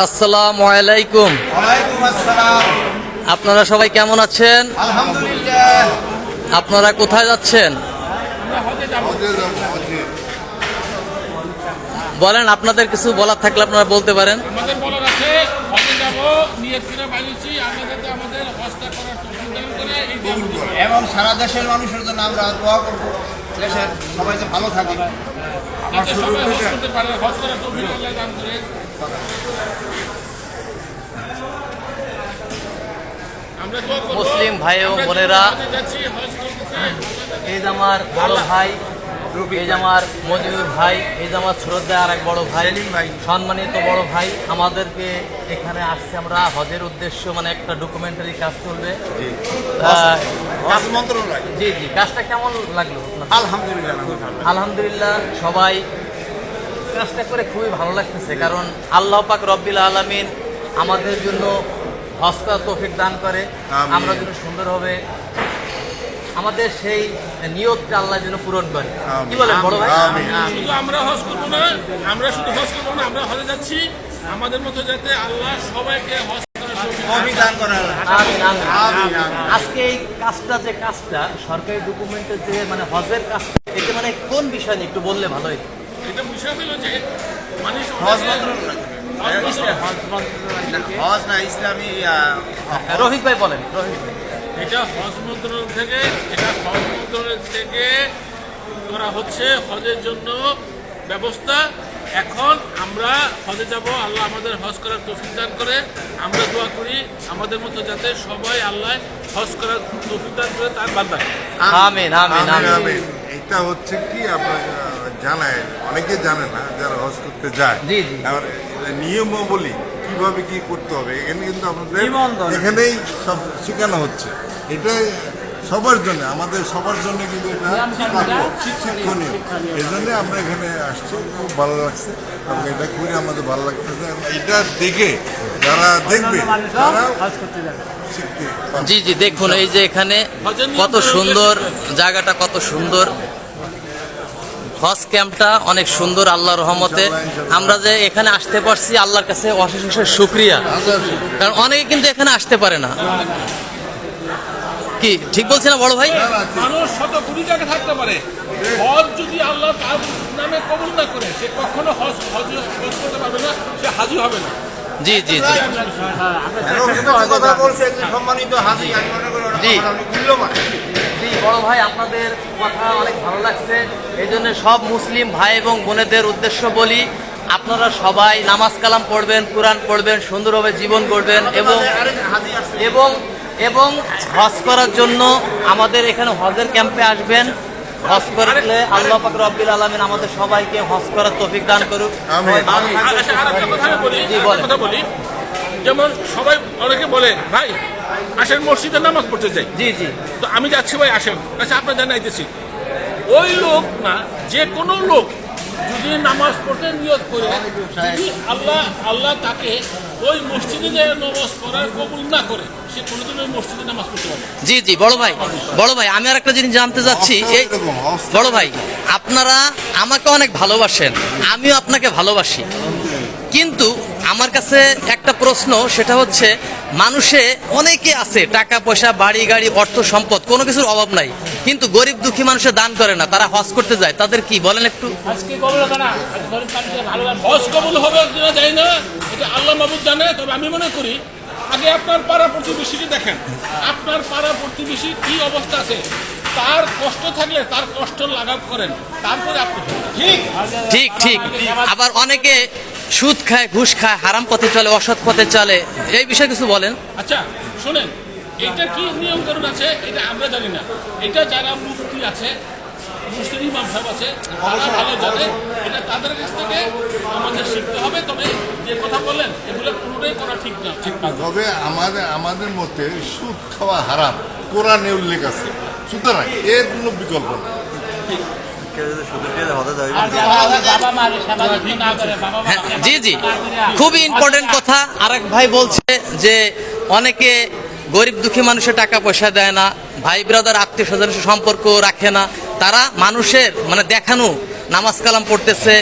আসসালামু আলাইকুম। ওয়ালাইকুম আসসালাম। আপনারা সবাই কেমন আছেন? আলহামদুলিল্লাহ। আপনারা কোথায় যাচ্ছেন? বলেন, আপনাদের কিছু বলার থাকলে আপনারা বলতে পারেন। আমাদের বলার আছে, হজে যাব, নিয়ত করে বানিয়েছি, আপনাদের আমাদের হজটা করার তৌফিক দান করে এই দিয়ে এবং সারা দেশের মানুষের জন্য আমরা দোয়া করব, দেশের সবাই যে ভালো থাকে। যাতে সবাই হজ করতে পারে, হজ করার তৌফিক আল্লাহ দান করে। আমরা দোয়া করব, মুসলিম ভাই ও আমরা বোনেরা, হজে যাচ্ছি, হজ করতেছি, এই যে আমার বড় ভাই, এই যে আমার মজিবুর ভাই, এই যে আমার শ্রদ্ধা আর এক বড় ভাই, সম্মানিত বড় ভাই, আমাদেরকে এখানে আসছে আমরা হজের উদ্দেশ্য, মানে একটা ডকুমেন্টারি কাজ করবে। জি জি, কাজটা কেমন লাগলো? আলহামদুলিল্লাহ। আলহামদুলিল্লাহ, সবাই কাজটা করে খুবই ভালো লাগতেছে, কারণ আল্লাহ পাক রব্বিল আলামিন আমাদের জন্য হজ করার তৌফিক দান করে, আমরা যেন সুন্দরভাবে আমাদের সেই নিয়তটা আল্লাহ যেন পূরণ করে। কি বলেন বড় ভাই? শুধু আমরা হজ করবো না, আমরা শুধু হজ করবো না, আমরা হজে যাচ্ছি, আমাদের মতো যাতে আল্লাহ সবাইকে হজ করার তৌফিক দান করে। আমিন, আমিন। আজকে এই কাজটা সরকারি ডকুমেন্টের যে মানে হজের কাজটা, এটা মানে কোন বিষয় নিয়ে একটু বললে ভালো হতো। এটা বিষয় হলো যে মানুষ হজ না ইসলামী। রফিক ভাই বলেন, রফিক ভাই। এটা হজ মন্ত্রণালয় থেকে, করা হচ্ছে হজের জন্য ব্যবস্থা। এখন আমরা হজে যাব, আল্লাহ আমাদের হজ করার তৌফিক দান করে। আমরা দোয়া করি আমাদের মতো যাতে সবাই আল্লাহ হজ করার তৌফিক দান করে, তার বান্দা। আমিন, আমিন, আমিন। এটা হচ্ছে কি আপনার জানায়, অনেকে জানে না যারা হজ করতে যায়। জি, জি। আর নিয়মাবলী কিভাবে কি করতে হবে এখানে কিন্তু আমাদের এখানেই সব শেখানো হচ্ছে। এটাই সবার জন্য, আমাদের সবার জন্য কিন্তু এটা শিক্ষণীয়। এই জন্য আমরা এখানে আসছি, খুব ভালো লাগছে এবং এটা করে আমাদের ভালো লাগতেছে। এটা দেখে যারা দেখবে তারা শিখতে পারবে। জি জি, দেখুন এই যে এখানে কত সুন্দর জায়গাটা, কত সুন্দর হজ ক্যাম্পটা, অনেক সুন্দর আল্লাহর রহমতে। আমরা যে এখানে আসতে পারছি, আল্লাহর কাছে অশেষ অশেষ শুকরিয়া, কারণ অনেকে কিন্তু এখানে আসতে পারে না। কি ঠিক বলছি না বড় ভাই? মানুষ শত কোটি জায়গায় থাকতে পারে, হজ যদি আল্লাহ তার নামে কবুল না করে, সে কখনো হজ করতে পারবে না, সে হাজি হবে না। জি জি জি কথা বলছে সম্মানিত হাজি, আমি মনে করি জি। মূল্যবান। জি বড় ভাই, আপনাদের কথা অনেক ভালো লাগছে। এই জন্য সব মুসলিম ভাই এবং বোনেদের উদ্দেশ্য বলি, আপনারা সবাই নামাজ কালাম পড়বেন, কোরআন পড়বেন, সুন্দরভাবে জীবন গড়বেন এবং এবং এবং হজ করার জন্য আমাদের এখানে হজের ক্যাম্পে আসবেন। হজ করলে আল্লাহ পাক রব্বিল আলামিন আমাদের সবাইকে হজ করার তৌফিক দান করুক। আচ্ছা, আর একটা কথা আমি বলি, জি, বলেন। কথা বলি, যেমন সবাই অনেকে বলে ভাই আসেন মসজিদে নামাজ পড়তে যাই। জি জি, তো আমি যাচ্ছি ভাই, আসেন। আচ্ছা, আপনার জানাইতেছি, ওই লোক না, যে কোনো লোক যদি নামাজ পড়তে নিয়ত করে, যদি আল্লাহ তাকে ওই মসজিদে যে নামাজ পড়ার কবুল না করে, সে কোনোদিন ওই মসজিদে নামাজ পড়তে পারবে না। জি জি বড় ভাই, আমি আর একটা জিনিস জানতে চাচ্ছি। এই বড় ভাই, আপনারা আমাকে অনেক ভালোবাসেন, আমিও আপনাকে ভালোবাসি, কিন্তু আমার কাছে একটা প্রশ্ন, সেটা হচ্ছে মানুষে অনেকে আছে টাকা পয়সা, বাড়ি গাড়ি, অর্থ সম্পদ, কোনো কিছুর অভাব নাই, কিন্তু গরিব দুঃখী মানুষের দান করে না, তারা হজ করতে যায়, তাদের কি বলেন একটু? হজ কবুল হবে কিনা জানি না, এটা আল্লাহ মাবুদ জানে। তবে আমি মনে করি আগে আপনার পাড়া প্রতিবেশীকে দেখেন, আপনার পাড়া প্রতিবেশী কি অবস্থা আছে, তার কষ্ট থাকলে তার কষ্ট লাঘব করেন, তারপরে আপনি। ঠিক ঠিক ঠিক। আবার অনেকে সুদ খায়, ঘুষ খায়, হারাম পথে চলে, অসৎ পথে চলে, এই বিষয়ে কিছু বলেন। আচ্ছা শোনেন, এটা কি নিয়ম কানুন আছে এটা আমরা জানি না, এটা যারা মুফতি আছে, মুফতি ইমাম সাহেব আছে, তারা ভালো জানে। এটা তাদের কাছ থেকে আমাদের শিখতে হবে। তবে যে কথা বললেন, এগুলো পুরোটাই করা ঠিক না, ঠিক না। তবে আমাদের মতে সুদ খাওয়া হারাম, কোরআনে উল্লেখ আছে, সুতরাং এর কোনো বিকল্প নেই। হ্যাঁ, জি জি, খুবই ইম্পর্টেন্ট কথা। আরেক ভাই বলছে যে অনেকে গরিব দুঃখী মানুষের টাকা পয়সা দেয় না, ভাই ব্রাদার আত্মীয় স্বজনের সম্পর্ক রাখে না, তারা মানুষের মানে দেখানো নামাজ কালাম পড়তেছে,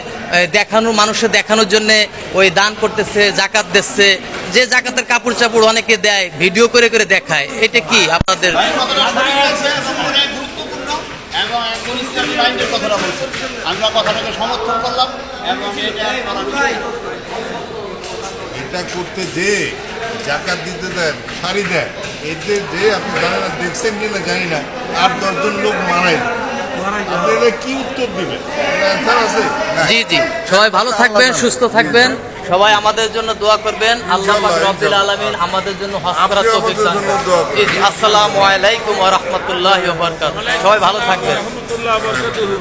দেখানোর মানুষের দেখানোর জন্য ওই দান করতেছে, জাকাত দিচ্ছে, যে জাকাতের কাপড় চাপড় অনেকে দেয়, ভিডিও করে করে দেখায়, এটা কি আপনাদের? কথাটা সঠিক আছে এবং অনেক গুরুত্বপূর্ণ এবং একজন ইসলামী মাইন্ডের কথাটা বলছেন। আমরা কথাটাকে সমর্থন করলাম এবং এটা করার বিষয়। এটা করতে যে জাকাত দিতে দেন, শাড়ি দেন, এতে যে আপনি জানেন না, দেখছেন কিনা জানি না, 8-10 জন লোক মারাই, আপনি এটা কি উত্তর দিবেন? অ্যান্সার আছে না। জি জি, সবাই ভালো থাকবেন, সুস্থ থাকবেন, সবাই আমাদের জন্য দোয়া করবেন। আল্লাহ পাক রব্বুল আলামিন আমাদের জন্য হজ করার তৌফিক দান করুন। জি জি, আসসালামু আলাইকুম ওয়া রাহমাতুল্লাহি ওয়া বারাকাতুহু। সবাই ভালো থাকবেন। রহমতুল্লাহ বরকাতুহু।